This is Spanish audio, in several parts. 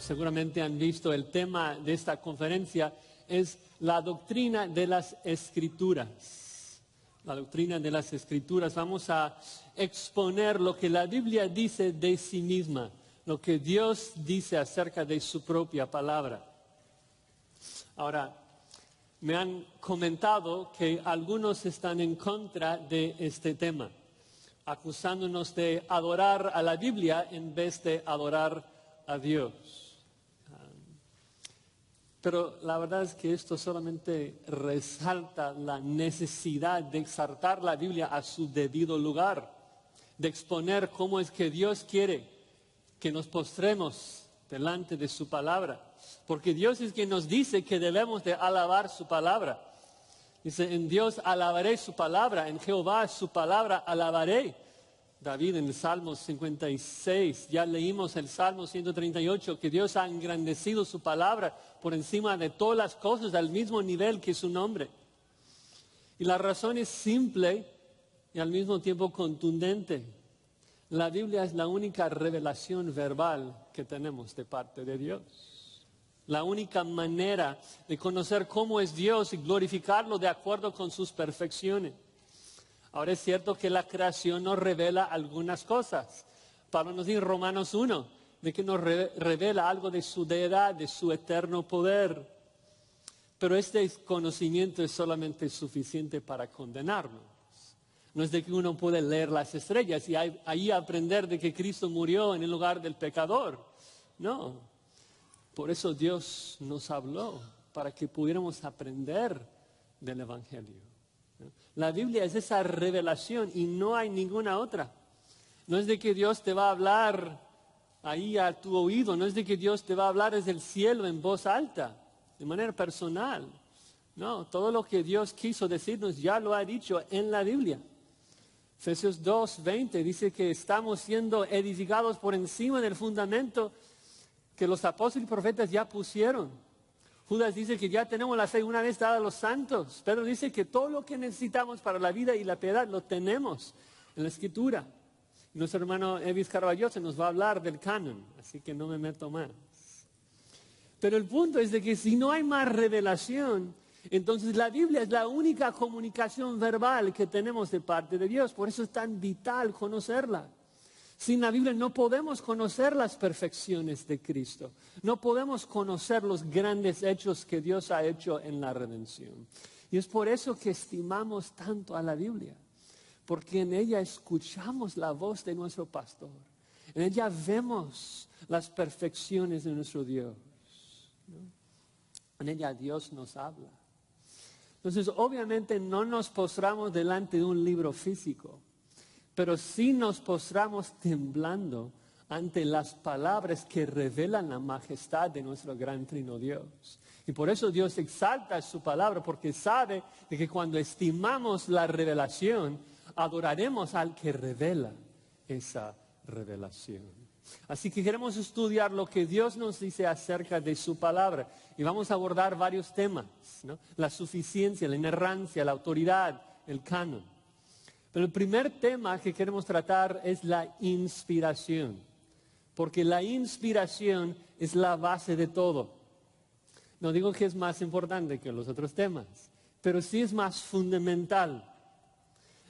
seguramente han visto el tema de esta conferencia, es la doctrina de las Escrituras. La doctrina de las Escrituras. Vamos a exponer lo que la Biblia dice de sí misma, lo que Dios dice acerca de su propia palabra. Ahora, me han comentado que algunos están en contra de este tema, acusándonos de adorar a la Biblia en vez de adorar a Dios. Pero la verdad es que esto solamente resalta la necesidad de exaltar la Biblia a su debido lugar, de exponer cómo es que Dios quiere que nos postremos delante de su palabra. Porque Dios es quien nos dice que debemos de alabar su palabra. Dice, en Dios alabaré su palabra, en Jehová su palabra alabaré. David en el Salmo 56, ya leímos el Salmo 138, que Dios ha engrandecido su palabra por encima de todas las cosas, al mismo nivel que su nombre. Y la razón es simple y al mismo tiempo contundente. La Biblia es la única revelación verbal que tenemos de parte de Dios. La única manera de conocer cómo es Dios y glorificarlo de acuerdo con sus perfecciones. Ahora es cierto que la creación nos revela algunas cosas. Pablo nos dice en Romanos 1, de que nos revela algo de su deidad, de su eterno poder. Pero este conocimiento es solamente suficiente para condenarnos. No es de que uno puede leer las estrellas y ahí aprender de que Cristo murió en el lugar del pecador. No. Por eso Dios nos habló, para que pudiéramos aprender del Evangelio. La Biblia es esa revelación y no hay ninguna otra. No es de que Dios te va a hablar ahí a tu oído, no es de que Dios te va a hablar desde el cielo en voz alta, de manera personal. No, todo lo que Dios quiso decirnos ya lo ha dicho en la Biblia. Efesios 2:20 dice que estamos siendo edificados por encima del fundamento que los apóstoles y profetas ya pusieron. Judas dice que ya tenemos la fe una vez dada a los santos. Pedro dice que todo lo que necesitamos para la vida y la piedad lo tenemos en la Escritura. Y nuestro hermano Evis Carballo se nos va a hablar del canon, así que no me meto más. Pero el punto es de que si no hay más revelación, entonces la Biblia es la única comunicación verbal que tenemos de parte de Dios. Por eso es tan vital conocerla. Sin la Biblia no podemos conocer las perfecciones de Cristo. No podemos conocer los grandes hechos que Dios ha hecho en la redención. Y es por eso que estimamos tanto a la Biblia. Porque en ella escuchamos la voz de nuestro pastor. En ella vemos las perfecciones de nuestro Dios, ¿no? En ella Dios nos habla. Entonces, obviamente no nos postramos delante de un libro físico. Pero sí nos postramos temblando ante las palabras que revelan la majestad de nuestro gran trino Dios. Y por eso Dios exalta su palabra, porque sabe de que cuando estimamos la revelación, adoraremos al que revela esa revelación. Así que queremos estudiar lo que Dios nos dice acerca de su palabra. Y vamos a abordar varios temas, ¿no? La suficiencia, la inerrancia, la autoridad, el canon. Pero el primer tema que queremos tratar es la inspiración, porque la inspiración es la base de todo. No digo que es más importante que los otros temas, pero sí es más fundamental.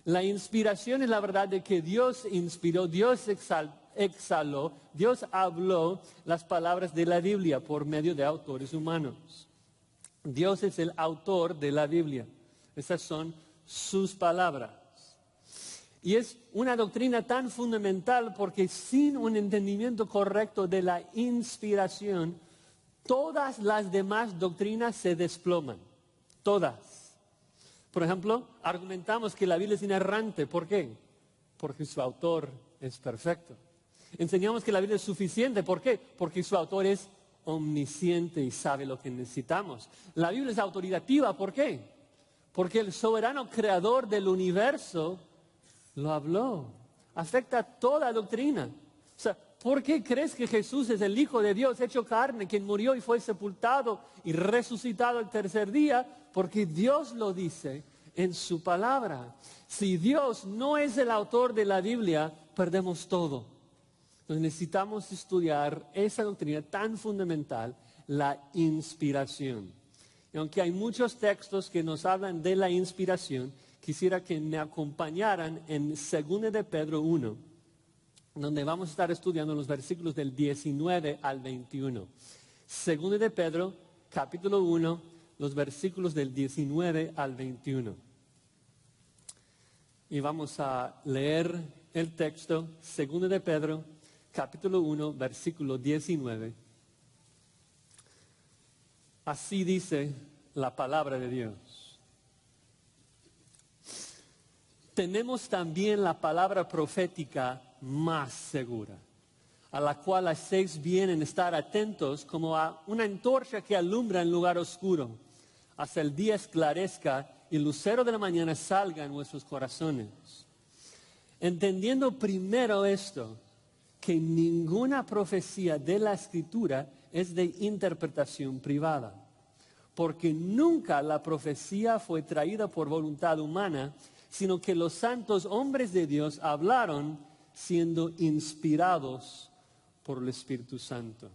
La inspiración es la verdad de que Dios inspiró, Dios exhaló, Dios habló las palabras de la Biblia por medio de autores humanos. Dios es el autor de la Biblia. Esas son sus palabras. Y es una doctrina tan fundamental porque sin un entendimiento correcto de la inspiración, todas las demás doctrinas se desploman. Todas. Por ejemplo, argumentamos que la Biblia es inerrante. ¿Por qué? Porque su autor es perfecto. Enseñamos que la Biblia es suficiente. ¿Por qué? Porque su autor es omnisciente y sabe lo que necesitamos. La Biblia es autoritativa. ¿Por qué? Porque el soberano creador del universo lo habló. Afecta toda doctrina. O sea, ¿por qué crees que Jesús es el Hijo de Dios hecho carne, quien murió y fue sepultado y resucitado el tercer día? Porque Dios lo dice en su palabra. Si Dios no es el autor de la Biblia, perdemos todo. Entonces necesitamos estudiar esa doctrina tan fundamental, la inspiración. Y aunque hay muchos textos que nos hablan de la inspiración, quisiera que me acompañaran en 2 de Pedro 1, donde vamos a estar estudiando los versículos del 19 al 21. 2 de Pedro, capítulo 1, los versículos del 19 al 21. Y vamos a leer el texto, 2 de Pedro, capítulo 1, versículo 19. Así dice la palabra de Dios. Tenemos también la palabra profética más segura, a la cual hacéis bien en estar atentos como a una antorcha que alumbra en lugar oscuro, hasta el día esclarezca y el lucero de la mañana salga en vuestros corazones. Entendiendo primero esto, que ninguna profecía de la Escritura es de interpretación privada, porque nunca la profecía fue traída por voluntad humana, sino que los santos hombres de Dios hablaron siendo inspirados por el Espíritu Santo.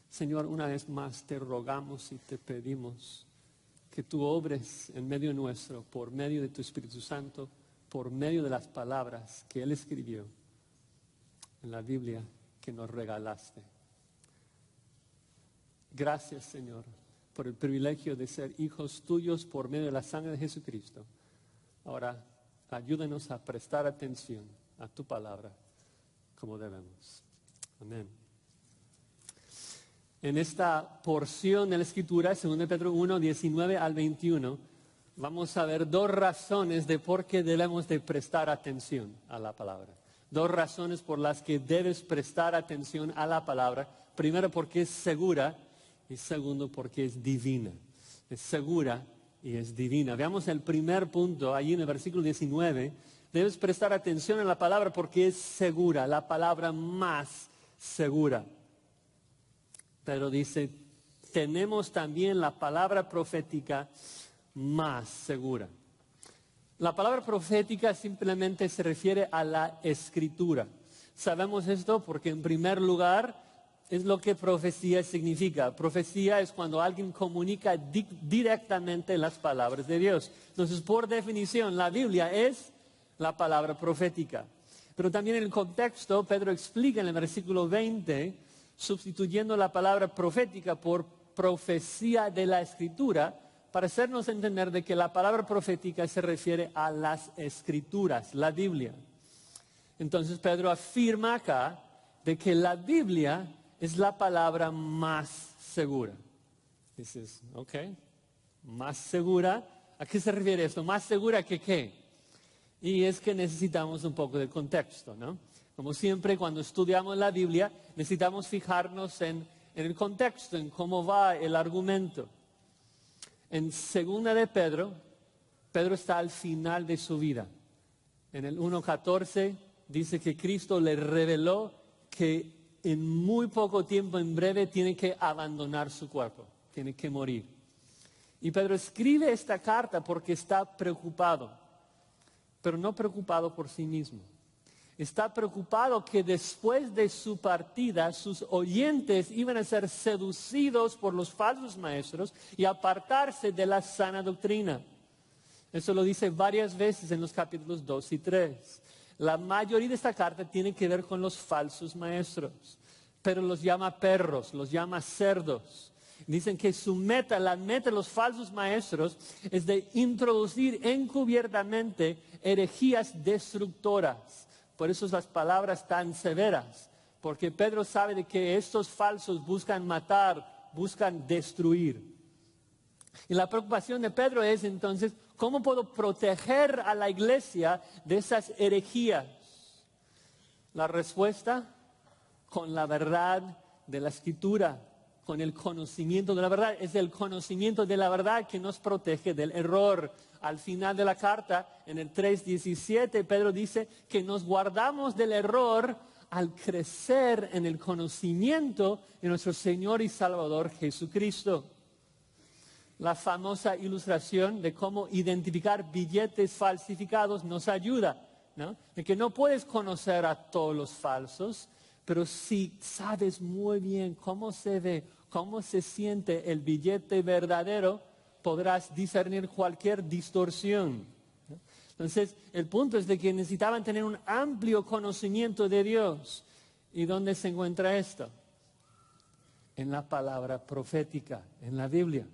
Señor, una vez más te rogamos y te pedimos que tú obres en medio nuestro, por medio de tu Espíritu Santo, por medio de las palabras que Él escribió en la Biblia que nos regalaste. Gracias, Señor, por el privilegio de ser hijos tuyos por medio de la sangre de Jesucristo. Ahora, ayúdanos a prestar atención a tu palabra como debemos. Amén. En esta porción de la Escritura, 2 Pedro 1, 19 al 21, vamos a ver dos razones de por qué debemos de prestar atención a la palabra. Dos razones por las que debes prestar atención a la palabra. Primero, porque es segura, y segundo, porque es divina. Es segura y es divina. Veamos el primer punto, allí en el versículo 19. Debes prestar atención a la palabra porque es segura, la palabra más segura. Pero dice, tenemos también la palabra profética más segura. La palabra profética simplemente se refiere a la Escritura. Sabemos esto porque en primer lugar es lo que profecía significa. Profecía es cuando alguien comunica directamente las palabras de Dios. Entonces, por definición, la Biblia es la palabra profética. Pero también en el contexto, Pedro explica en el versículo 20, sustituyendo la palabra profética por profecía de la Escritura, para hacernos entender de que la palabra profética se refiere a las Escrituras, la Biblia. Entonces Pedro afirma acá de que la Biblia es la palabra más segura. Dices, ok, más segura. ¿A qué se refiere esto? ¿Más segura que qué? Y es que necesitamos un poco de contexto, ¿no? Como siempre, cuando estudiamos la Biblia, necesitamos fijarnos en el contexto, en cómo va el argumento. En 2 de Pedro, Pedro está al final de su vida. En el 1:14 dice que Cristo le reveló que en muy poco tiempo, en breve, tiene que abandonar su cuerpo, tiene que morir. Y Pedro escribe esta carta porque está preocupado, pero no preocupado por sí mismo. Está preocupado que después de su partida sus oyentes iban a ser seducidos por los falsos maestros y apartarse de la sana doctrina. Eso lo dice varias veces en los capítulos 2 y 3. La mayoría de esta carta tiene que ver con los falsos maestros, pero los llama perros, los llama cerdos. Dicen que la meta de los falsos maestros es de introducir encubiertamente herejías destructoras. Por eso las palabras tan severas, porque Pedro sabe de que estos falsos buscan matar, buscan destruir. Y la preocupación de Pedro es entonces, ¿cómo puedo proteger a la iglesia de esas herejías? La respuesta, con la verdad de la Escritura, con el conocimiento de la verdad. Es el conocimiento de la verdad que nos protege del error. Al final de la carta, en el 3:17, Pedro dice que nos guardamos del error al crecer en el conocimiento de nuestro Señor y Salvador Jesucristo. La famosa ilustración de cómo identificar billetes falsificados nos ayuda. ¿no? De que no puedes conocer a todos los falsos, pero si sabes muy bien cómo se ve, cómo se siente el billete verdadero, podrás discernir cualquier distorsión, ¿no? Entonces, el punto es de que necesitaban tener un amplio conocimiento de Dios. ¿Y dónde se encuentra esto? En la palabra profética, en la Biblia.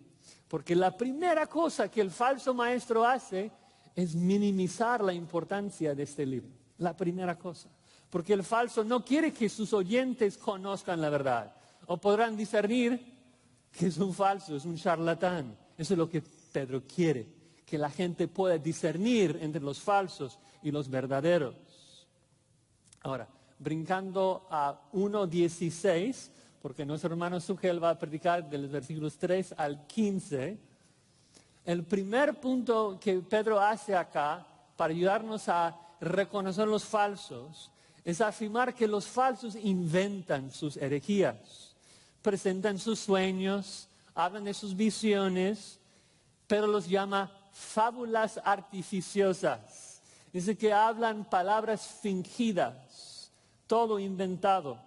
Porque la primera cosa que el falso maestro hace es minimizar la importancia de este libro. La primera cosa. Porque el falso no quiere que sus oyentes conozcan la verdad. O podrán discernir que es un falso, es un charlatán. Eso es lo que Pedro quiere. Que la gente pueda discernir entre los falsos y los verdaderos. Ahora, brincando a 1:16, porque nuestro hermano Sugel va a predicar de los versículos 3 al 15. El primer punto que Pedro hace acá para ayudarnos a reconocer los falsos es afirmar que los falsos inventan sus herejías, presentan sus sueños, hablan de sus visiones, pero los llama fábulas artificiosas. Dice que hablan palabras fingidas, todo inventado.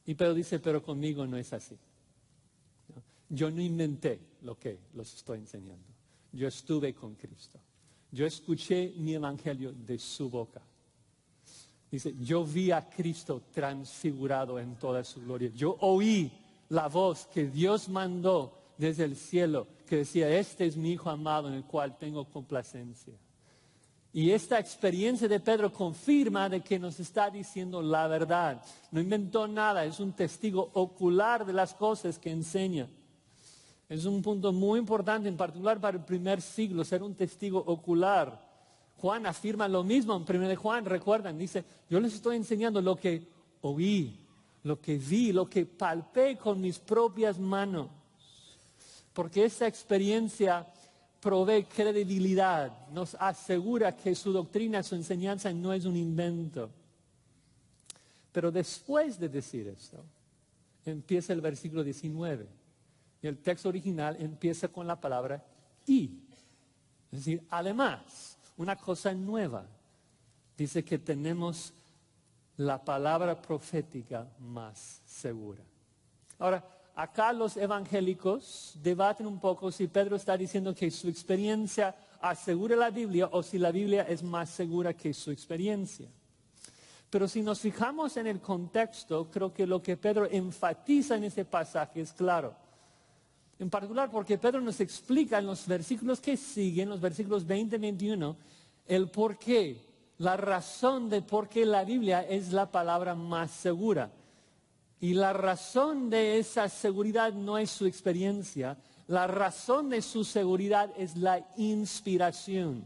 Y Pedro dice, pero conmigo no es así. ¿No? Yo no inventé lo que los estoy enseñando. Yo estuve con Cristo. Yo escuché mi evangelio de su boca. Dice, yo vi a Cristo transfigurado en toda su gloria. Yo oí la voz que Dios mandó desde el cielo, que decía, este es mi Hijo amado en el cual tengo complacencia. Y esta experiencia de Pedro confirma de que nos está diciendo la verdad. No inventó nada, es un testigo ocular de las cosas que enseña. Es un punto muy importante, en particular para el primer siglo, ser un testigo ocular. Juan afirma lo mismo en 1 de Juan, recuerdan, dice, yo les estoy enseñando lo que oí, lo que vi, lo que palpé con mis propias manos. Porque esa experiencia provee credibilidad, nos asegura que su doctrina, su enseñanza no es un invento. Pero después de decir esto, empieza el versículo 19. Y el texto original empieza con la palabra y. Es decir, además, una cosa nueva. Dice que tenemos la palabra profética más segura. Ahora, acá los evangélicos debaten un poco si Pedro está diciendo que su experiencia asegura la Biblia o si la Biblia es más segura que su experiencia. Pero si nos fijamos en el contexto, creo que lo que Pedro enfatiza en ese pasaje es claro. En particular porque Pedro nos explica en los versículos que siguen, los versículos 20 y 21, el por qué, la razón de por qué la Biblia es la palabra más segura. Y la razón de esa seguridad no es su experiencia, la razón de su seguridad es la inspiración.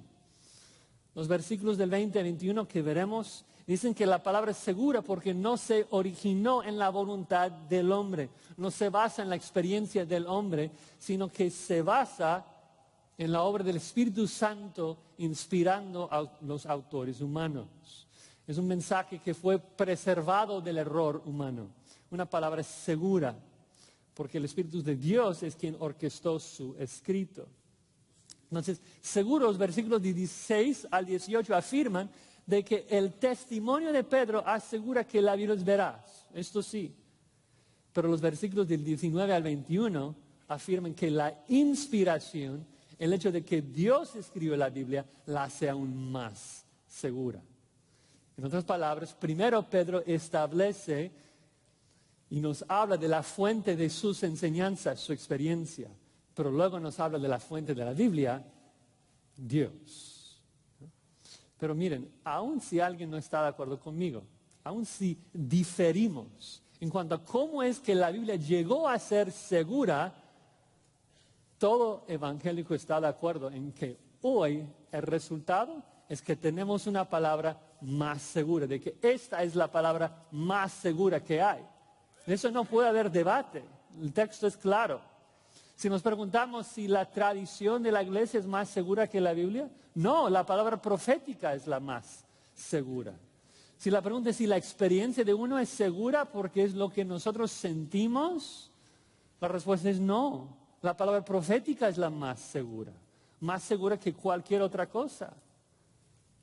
Los versículos del 20 al 21 que veremos dicen que la palabra es segura porque no se originó en la voluntad del hombre, no se basa en la experiencia del hombre, sino que se basa en la obra del Espíritu Santo inspirando a los autores humanos. Es un mensaje que fue preservado del error humano. Una palabra segura, porque el Espíritu de Dios es quien orquestó su escrito. Entonces, seguros, versículos de 16 al 18 afirman de que el testimonio de Pedro asegura que la Biblia es veraz. Esto sí. Pero los versículos del 19 al 21 afirman que la inspiración, el hecho de que Dios escribió la Biblia, la hace aún más segura. En otras palabras, primero Pedro establece y nos habla de la fuente de sus enseñanzas, su experiencia. Pero luego nos habla de la fuente de la Biblia, Dios. Pero miren, aun si alguien no está de acuerdo conmigo, aun si diferimos en cuanto a cómo es que la Biblia llegó a ser segura, todo evangélico está de acuerdo en que hoy el resultado es que tenemos una palabra más segura, de que esta es la palabra más segura que hay. De eso no puede haber debate, el texto es claro. Si nos preguntamos si la tradición de la iglesia es más segura que la Biblia, no, la palabra profética es la más segura. Si la pregunta es si la experiencia de uno es segura porque es lo que nosotros sentimos, la respuesta es no. La palabra profética es la más segura que cualquier otra cosa.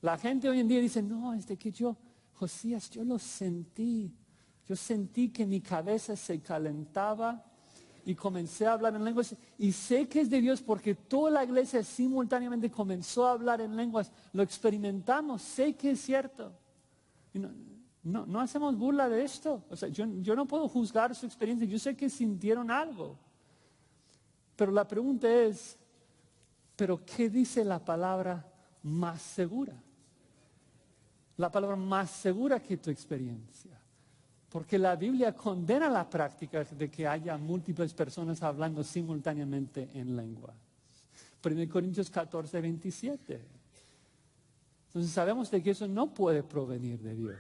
La gente hoy en día dice, no, Josías, yo lo sentí. Yo sentí que mi cabeza se calentaba y comencé a hablar en lenguas. Y sé que es de Dios porque toda la iglesia simultáneamente comenzó a hablar en lenguas. Lo experimentamos, sé que es cierto. Y no hacemos burla de esto. O sea, yo no puedo juzgar su experiencia. Yo sé que sintieron algo. Pero la pregunta es, ¿pero qué dice la palabra más segura? La palabra más segura que tu experiencia. Porque la Biblia condena la práctica de que haya múltiples personas hablando simultáneamente en lenguas. 1 Corintios 14, 27. Entonces sabemos de que eso no puede provenir de Dios.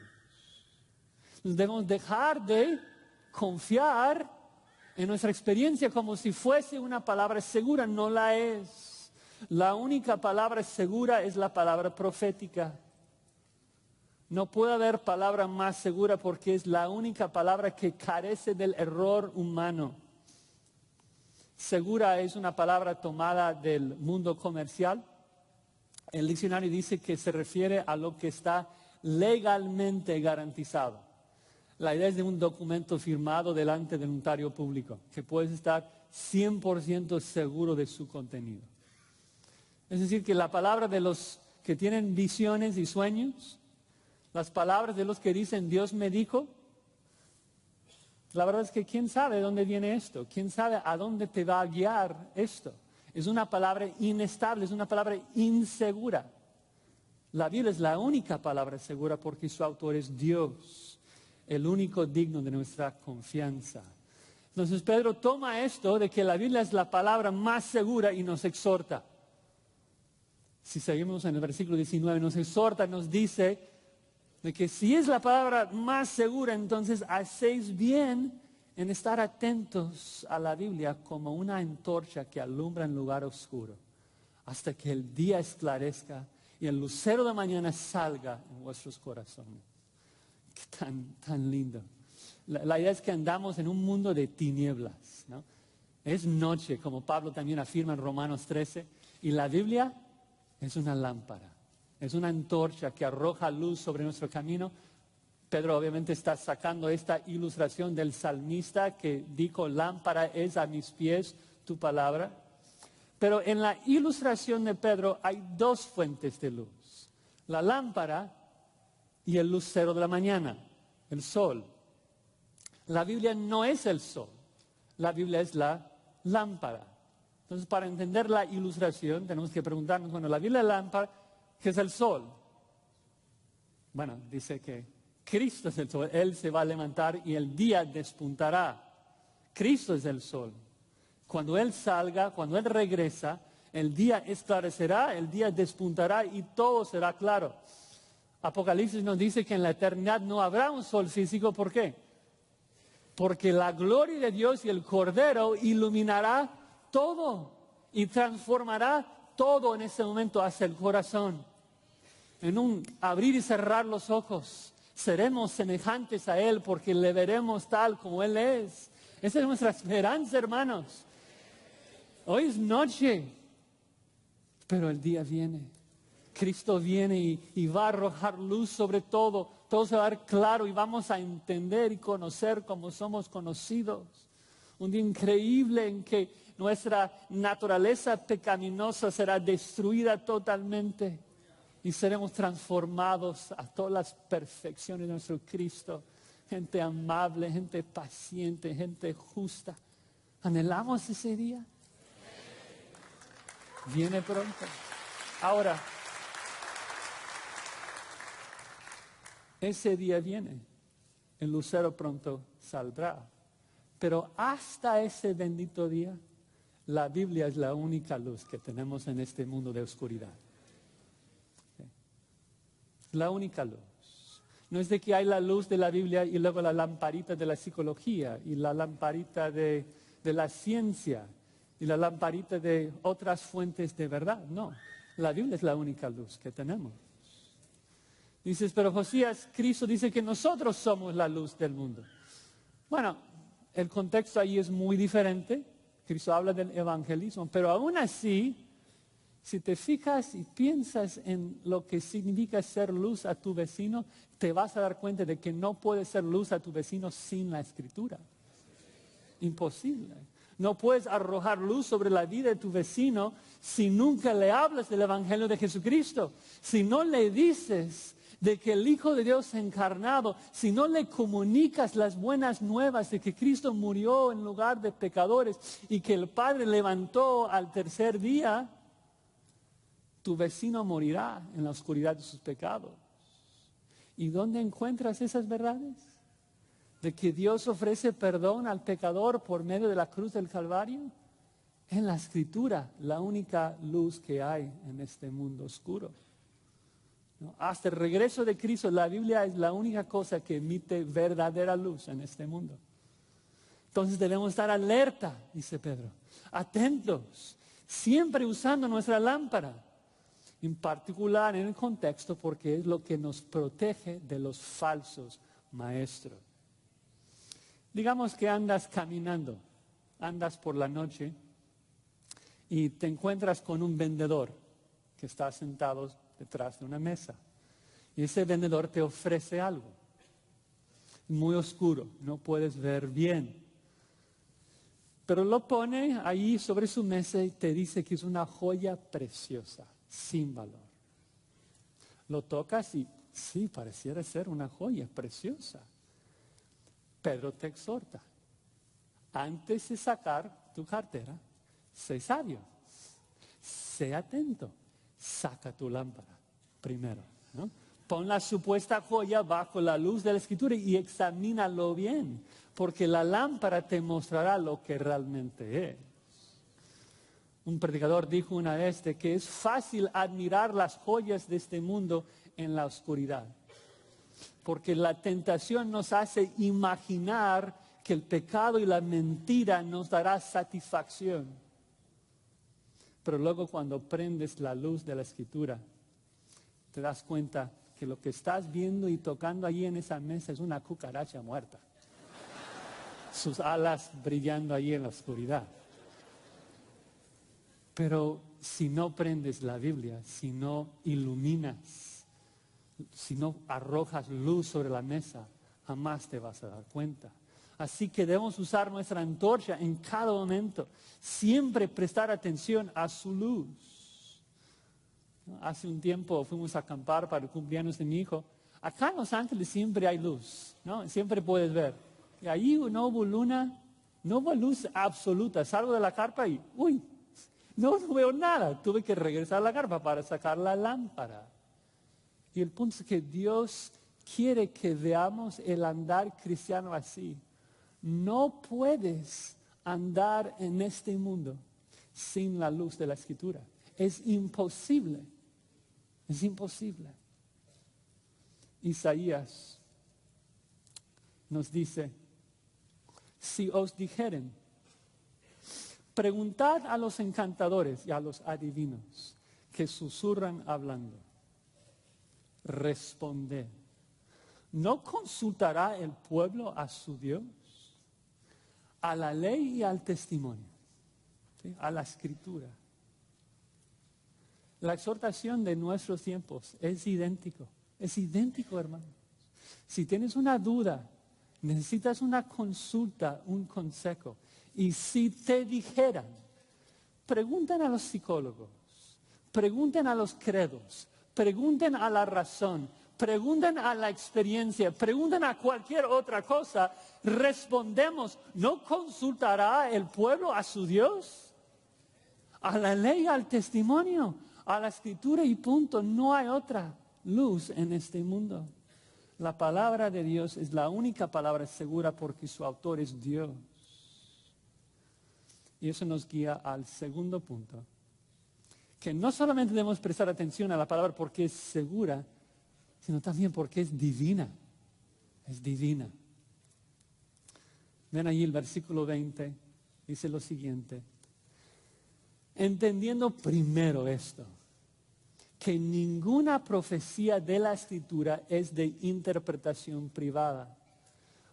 Entonces debemos dejar de confiar en nuestra experiencia como si fuese una palabra segura. No la es. La única palabra segura es la palabra profética. No puede haber palabra más segura porque es la única palabra que carece del error humano. Segura es una palabra tomada del mundo comercial. El diccionario dice que se refiere a lo que está legalmente garantizado. La idea es de un documento firmado delante del notario público, que puedes estar 100% seguro de su contenido. Es decir, que la palabra de los que tienen visiones y sueños, las palabras de los que dicen Dios me dijo, la verdad es que quién sabe de dónde viene esto, quién sabe a dónde te va a guiar esto. Es una palabra inestable, es una palabra insegura. La Biblia es la única palabra segura porque su autor es Dios, el único digno de nuestra confianza. Entonces Pedro toma esto de que la Biblia es la palabra más segura y nos exhorta. Si seguimos en el versículo 19, nos exhorta, nos dice de que si es la palabra más segura, entonces hacéis bien en estar atentos a la Biblia como una antorcha que alumbra en lugar oscuro, hasta que el día esclarezca y el lucero de mañana salga en vuestros corazones. Qué tan lindo. La idea es que andamos en un mundo de tinieblas, ¿no? Es noche, como Pablo también afirma en Romanos 13, y la Biblia es una lámpara. Es una antorcha que arroja luz sobre nuestro camino. Pedro obviamente está sacando esta ilustración del salmista que dijo, lámpara es a mis pies tu palabra. Pero en la ilustración de Pedro hay dos fuentes de luz. La lámpara y el lucero de la mañana, el sol. La Biblia no es el sol. La Biblia es la lámpara. Entonces, para entender la ilustración, tenemos que preguntarnos, bueno, la Biblia es la lámpara, ¿qué es el sol? Bueno, dice que Cristo es el sol. Él se va a levantar y el día despuntará. Cristo es el sol. Cuando Él salga, cuando Él regresa, el día esclarecerá, el día despuntará y todo será claro. Apocalipsis nos dice que en la eternidad no habrá un sol físico. ¿Por qué? Porque la gloria de Dios y el Cordero iluminará todo y transformará todo en ese momento hacia el corazón. En un abrir y cerrar los ojos, seremos semejantes a Él porque le veremos tal como Él es. Esa es nuestra esperanza, hermanos. Hoy es noche, pero el día viene. Cristo viene y va a arrojar luz sobre todo. Todo se va a ver claro y vamos a entender y conocer como somos conocidos. Un día increíble en que nuestra naturaleza pecaminosa será destruida totalmente y seremos transformados a todas las perfecciones de nuestro Cristo. Gente amable, gente paciente, gente justa. ¿Anhelamos ese día? Viene pronto. Ahora, ese día viene. El lucero pronto saldrá. Pero hasta ese bendito día, la Biblia es la única luz que tenemos en este mundo de oscuridad. La única luz. No es de que hay la luz de la Biblia y luego la lamparita de la psicología y la lamparita de la ciencia y la lamparita de otras fuentes de verdad. No, la Biblia es la única luz que tenemos. Dices, pero Josías, Cristo dice que nosotros somos la luz del mundo. Bueno, el contexto ahí es muy diferente. Cristo habla del evangelismo, pero aún así Si te fijas y piensas en lo que significa ser luz a tu vecino, te vas a dar cuenta de que no puedes ser luz a tu vecino sin la Escritura. Imposible. No puedes arrojar luz sobre la vida de tu vecino si nunca le hablas del Evangelio de Jesucristo. Si no le dices de que el Hijo de Dios encarnado, si no le comunicas las buenas nuevas de que Cristo murió en lugar de pecadores y que el Padre levantó al tercer día, tu vecino morirá en la oscuridad de sus pecados. ¿Y dónde encuentras esas verdades? De que Dios ofrece perdón al pecador por medio de la cruz del Calvario. En la Escritura, la única luz que hay en este mundo oscuro. ¿No? Hasta el regreso de Cristo, la Biblia es la única cosa que emite verdadera luz en este mundo. Entonces debemos estar alerta, dice Pedro, atentos, siempre usando nuestra lámpara. En particular en el contexto porque es lo que nos protege de los falsos maestros. Digamos que andas caminando, andas por la noche y te encuentras con un vendedor que está sentado detrás de una mesa. Y ese vendedor te ofrece algo muy oscuro, no puedes ver bien. Pero lo pone ahí sobre su mesa y te dice que es una joya preciosa, sin valor. Lo tocas y sí, pareciera ser una joya preciosa. Pedro te exhorta, antes de sacar tu cartera, sé sabio, sé atento, saca tu lámpara primero, ¿no? Pon la supuesta joya bajo la luz de la Escritura y examínalo bien, porque la lámpara te mostrará lo que realmente es. Un predicador dijo una vez de que es fácil admirar las joyas de este mundo en la oscuridad. Porque la tentación nos hace imaginar que el pecado y la mentira nos dará satisfacción. Pero luego cuando prendes la luz de la Escritura, te das cuenta que lo que estás viendo y tocando allí en esa mesa es una cucaracha muerta. Sus alas brillando allí en la oscuridad. Pero si no prendes la Biblia, si no iluminas, si no arrojas luz sobre la mesa, jamás te vas a dar cuenta. Así que debemos usar nuestra antorcha en cada momento, siempre prestar atención a su luz. Hace un tiempo fuimos a acampar para el cumpleaños de mi hijo. Acá en Los Ángeles siempre hay luz, ¿no? Siempre puedes ver. Y ahí no hubo luna, no hubo luz absoluta. Salgo de la carpa y, no veo nada. Tuve que regresar a la carpa para sacar la lámpara. Y el punto es que Dios quiere que veamos el andar cristiano así. No puedes andar en este mundo sin la luz de la Escritura. Es imposible. Es imposible. Isaías nos dice, si os dijeren, preguntad a los encantadores y a los adivinos que susurran hablando. Responded. ¿No consultará el pueblo a su Dios? A la ley y al testimonio, ¿sí? A la Escritura. La exhortación de nuestros tiempos es idéntico, hermano. Si tienes una duda, necesitas una consulta, un consejo, y si te dijeran, pregunten a los psicólogos, pregunten a los credos, pregunten a la razón, pregunten a la experiencia, pregunten a cualquier otra cosa, respondemos, ¿no consultará el pueblo a su Dios? A la ley, al testimonio, a la Escritura y punto. No hay otra luz en este mundo. La palabra de Dios es la única palabra segura porque su autor es Dios. Y eso nos guía al segundo punto. Que no solamente debemos prestar atención a la palabra porque es segura, sino también porque es divina. Es divina. Ven allí el versículo 20, dice lo siguiente. Entendiendo primero esto, que ninguna profecía de la Escritura es de interpretación privada,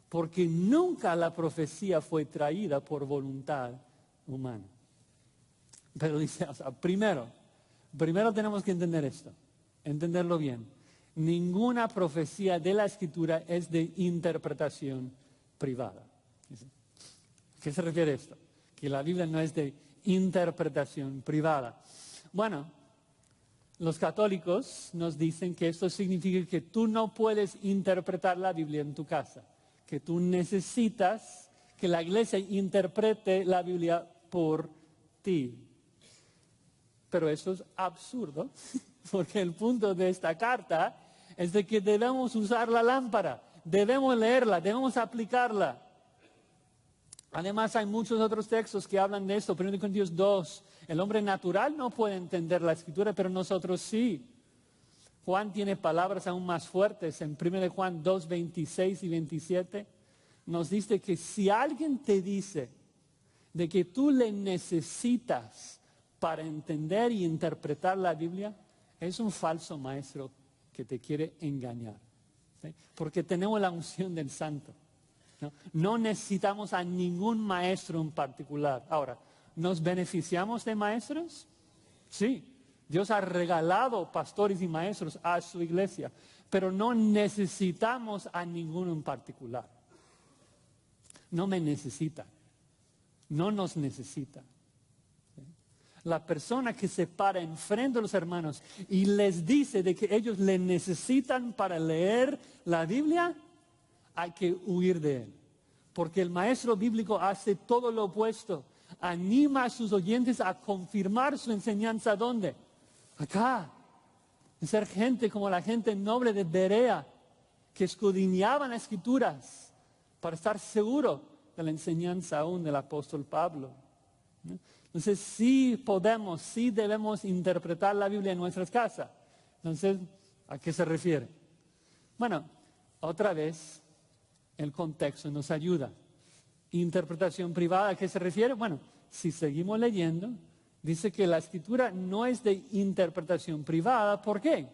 porque nunca la profecía fue traída por voluntad humana. Pero dice, primero, primero tenemos que entender esto, entenderlo bien. Ninguna profecía de la Escritura es de interpretación privada. ¿A qué se refiere esto? Que la Biblia no es de interpretación privada. Bueno, los católicos nos dicen que esto significa que tú no puedes interpretar la Biblia en tu casa, que tú necesitas que la iglesia interprete la Biblia por ti. Pero eso es absurdo, porque el punto de esta carta es de que debemos usar la lámpara, debemos leerla, debemos aplicarla. Además hay muchos otros textos que hablan de esto. 1 Corintios 2, el hombre natural no puede entender la Escritura, pero nosotros sí. Juan tiene palabras aún más fuertes. En 1 Juan 2, 26 y 27 nos dice que si alguien te dice de que tú le necesitas para entender y interpretar la Biblia, es un falso maestro que te quiere engañar. ¿Sí? Porque tenemos la unción del Santo. No necesitamos a ningún maestro en particular. Ahora, ¿nos beneficiamos de maestros? Sí. Dios ha regalado pastores y maestros a su iglesia, pero no necesitamos a ninguno en particular. No me necesita. No nos necesita. La persona que se para enfrente de los hermanos y les dice de que ellos le necesitan para leer la Biblia, hay que huir de él. Porque el maestro bíblico hace todo lo opuesto. Anima a sus oyentes a confirmar su enseñanza. ¿Dónde? Acá. En ser gente como la gente noble de Berea, que escudriñaban las Escrituras para estar seguro de la enseñanza aún del apóstol Pablo. Entonces sí podemos, sí debemos interpretar la Biblia en nuestras casas. Entonces, ¿a qué se refiere? Bueno, otra vez, el contexto nos ayuda. Interpretación privada, ¿a qué se refiere? Bueno, si seguimos leyendo, dice que la Escritura no es de interpretación privada. ¿Por qué?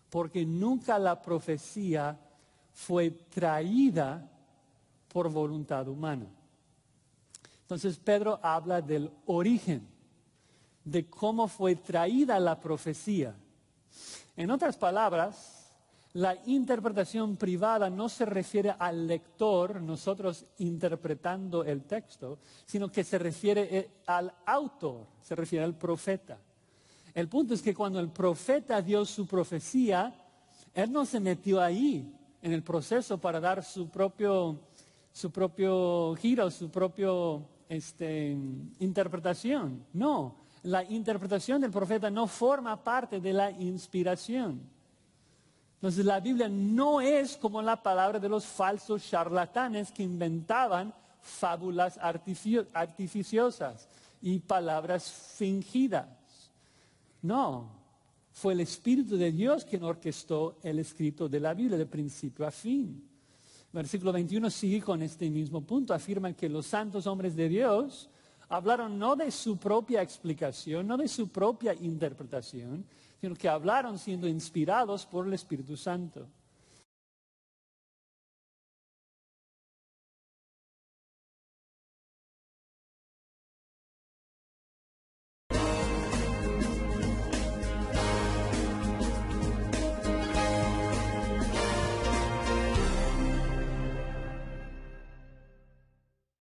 Porque nunca la profecía fue traída por voluntad humana. Entonces Pedro habla del origen, de cómo fue traída la profecía. En otras palabras, la interpretación privada no se refiere al lector, nosotros interpretando el texto, sino que se refiere al autor, se refiere al profeta. El punto es que cuando el profeta dio su profecía, él no se metió ahí en el proceso para dar su propio giro, su propio interpretación. No, la interpretación del profeta no forma parte de la inspiración. Entonces la Biblia no es como la palabra de los falsos charlatanes que inventaban fábulas artificiosas y palabras fingidas. No, fue el Espíritu de Dios quien orquestó el escrito de la Biblia de principio a fin. Versículo 21 sigue con este mismo punto. Afirman que los santos hombres de Dios hablaron no de su propia explicación, no de su propia interpretación, sino que hablaron siendo inspirados por el Espíritu Santo.